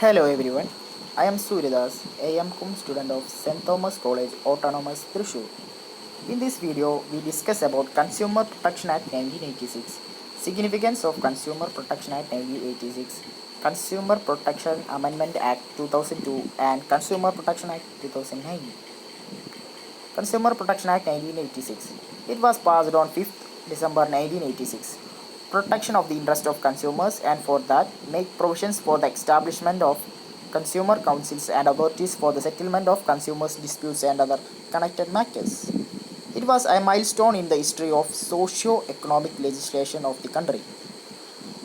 Hello everyone, I am Suryadas, a M.Com student of St. Thomas College Autonomous Thrissur. In this video, we discuss about Consumer Protection Act 1986, significance of Consumer Protection Act 1986, Consumer Protection Amendment Act 2002 and Consumer Protection Act 2009. Consumer Protection Act 1986. It was passed on 5th December 1986. Protection of the interest of consumers and for that make provisions for the establishment of consumer councils and authorities for the settlement of consumers disputes and other connected matters. It was a milestone in the history of socio-economic legislation of the country.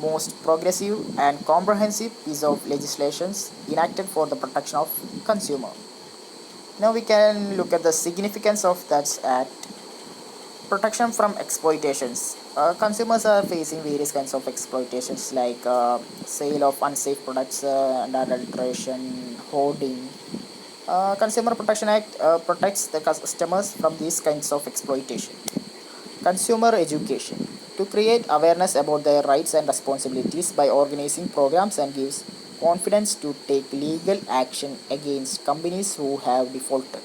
Most progressive and comprehensive piece of legislation enacted for the protection of consumer. Now we can look at the significance of that act. Protection from exploitations. Consumers are facing various kinds of exploitations like sale of unsafe products and adulteration, hoarding. Consumer Protection Act protects the customers from these kinds of exploitation. Consumer education. To create awareness about their rights and responsibilities by organizing programs and gives confidence to take legal action against companies who have defaulted.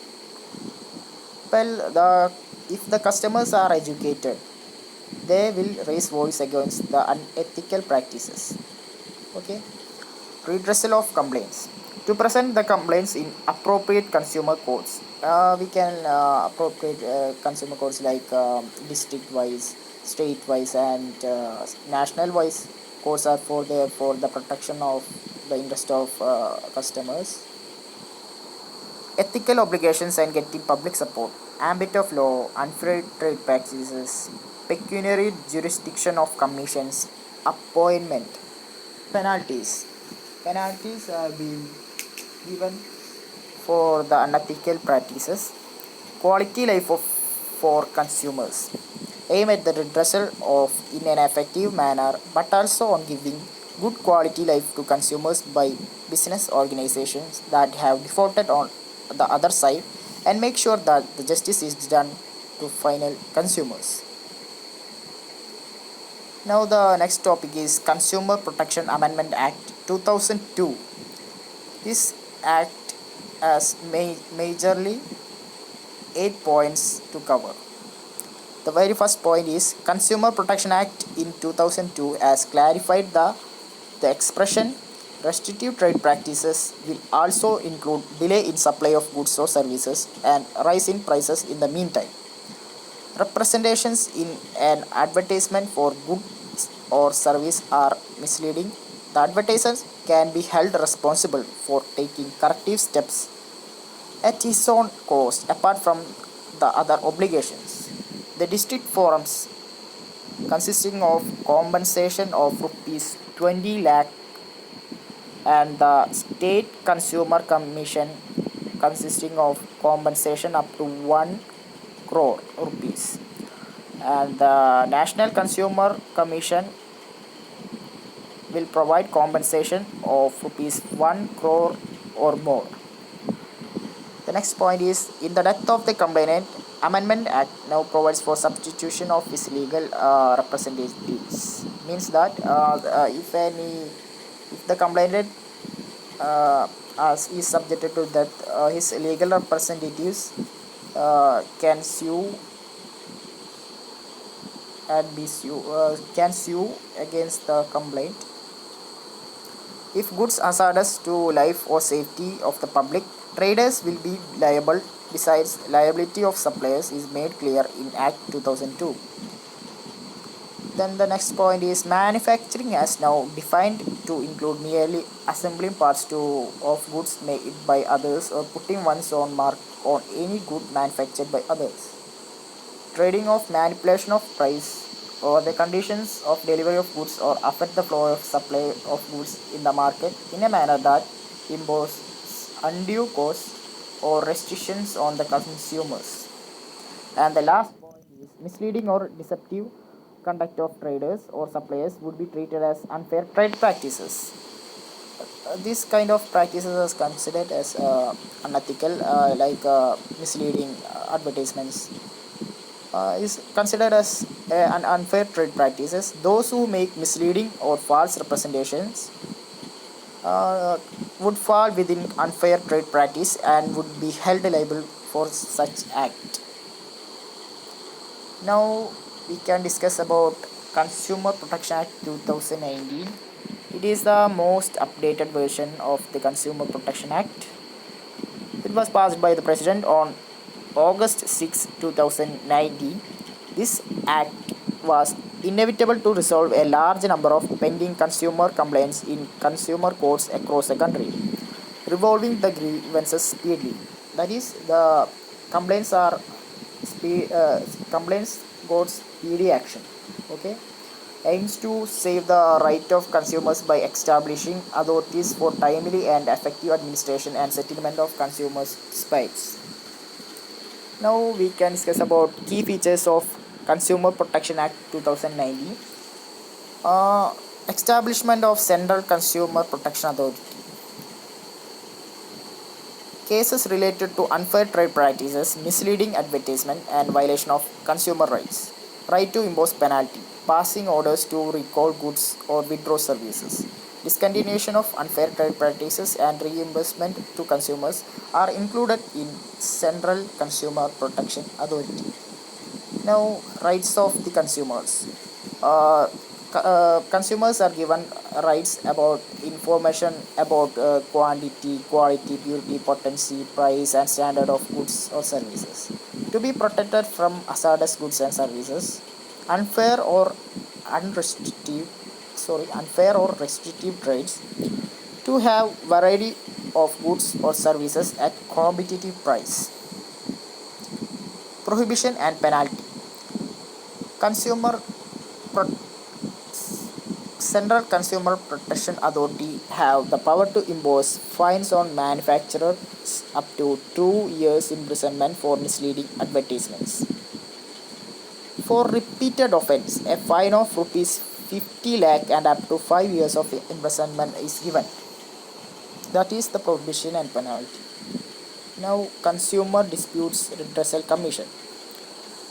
Well, if the customers are educated, they will raise voice against the unethical practices. Okay. Redressal of complaints. To present the complaints in appropriate consumer courts, we can appropriate consumer courts like district wise, state wise, and national wise courts are for the protection of the interest of customers. Ethical obligations and getting public support, ambit of law, unfair trade practices, pecuniary jurisdiction of commissions, appointment, penalties. Penalties are being given for the unethical practices, quality life for consumers. Aim at the redressal of in an effective manner, but also on giving good quality life to consumers by business organizations that have defaulted on the other side and make sure that the justice is done to final consumers. Now the next topic is Consumer Protection Amendment Act 2002. This act has majorly 8 points to cover. The very first point is Consumer Protection Act in 2002 has clarified the expression restrictive trade practices will also include delay in supply of goods or services and rise in prices in the meantime. Representations in an advertisement for goods or service are misleading. The advertisers can be held responsible for taking corrective steps at his own cost apart from the other obligations. The district forums consisting of compensation of rupees 20 lakh and the state consumer commission consisting of compensation up to 1 crore rupees and the national consumer commission will provide compensation of rupees 1 crore or more. The next point is in the death of the complainant, Amendment Act now provides for substitution of his legal representatives. Means that if the complainant as is subjected to death, his legal representatives can sue can sue against the complaint. If goods hazardous to life or safety of the public, traders will be liable. Besides, liability of suppliers is made clear in Act 2002. Then the next point is manufacturing has now defined to include merely assembling parts of goods made by others or putting one's own mark on any good manufactured by others. Trading of manipulation of price or the conditions of delivery of goods or affect the flow of supply of goods in the market in a manner that imposes undue cost or restrictions on the consumers. And the last point is misleading or deceptive conduct of traders or suppliers would be treated as unfair trade practices. This kind of practices is considered as unethical, like misleading advertisements is considered as an unfair trade practices. Those who make misleading or false representations uh, would fall within unfair trade practice and would be held liable for such act. Now we can discuss about Consumer Protection Act 2019. It is the most updated version of the Consumer Protection Act. It was passed by the President on August 6, 2019. This act was inevitable to resolve a large number of pending consumer complaints in consumer courts across the country, resolving the grievances speedily. That is, the complaints are complaints got speedy action. Okay, aims to save the right of consumers by establishing authorities for timely and effective administration and settlement of consumers' disputes. Now we can discuss about key features of Consumer Protection Act 2019. Uh, Establishment of Central Consumer Protection Authority. Cases related to unfair trade practices, misleading advertisement, and violation of consumer rights. Right to impose penalty, passing orders to recall goods or withdraw services. Discontinuation of unfair trade practices and reimbursement to consumers are included in Central Consumer Protection Authority. Now, rights of the consumers. Uh, Consumers are given rights about information about quantity, quality, purity, potency, price, and standard of goods or services. To be protected from hazardous goods and services, unfair or unrestrictive, unfair or restrictive trades. To have variety of goods or services at competitive price. Prohibition and penalty. Consumer Pro- Central Consumer Protection Authority have the power to impose fines on manufacturers up to 2 years imprisonment for misleading advertisements. For repeated offence, a fine of rupees 50 lakh and up to 5 years of imprisonment is given. That is the prohibition and penalty. Now, Consumer Disputes Redressal Commission.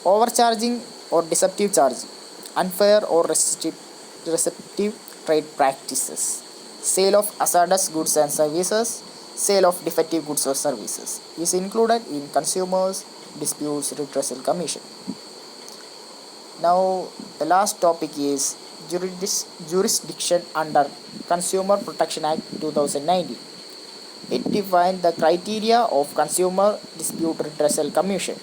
Overcharging or deceptive charging, unfair or deceptive trade practices, sale of hazardous goods and services, sale of defective goods or services is included in Consumers Disputes Redressal Commission. Now, the last topic is jurisdiction under Consumer Protection Act 2019. It defined the criteria of Consumer Dispute Redressal Commission.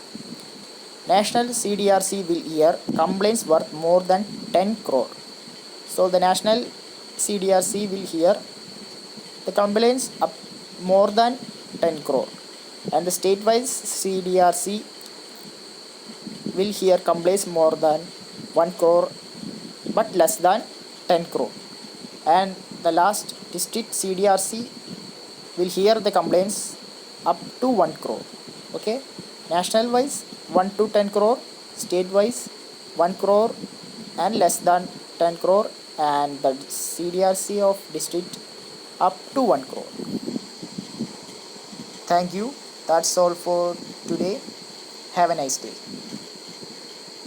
National CDRC will hear complaints worth more than 10 crore. So the National CDRC will hear the complaints up more than 10 crore, and the state-wise CDRC will hear complaints more than 1 crore but less than 10 crore, and the last district CDRC will hear the complaints up to 1 crore. Okay, national wise 1 to 10 crore, state wise 1 crore and less than 10 crore, and the CDRC of district up to 1 crore. Thank you. That's all for today. Have a nice day.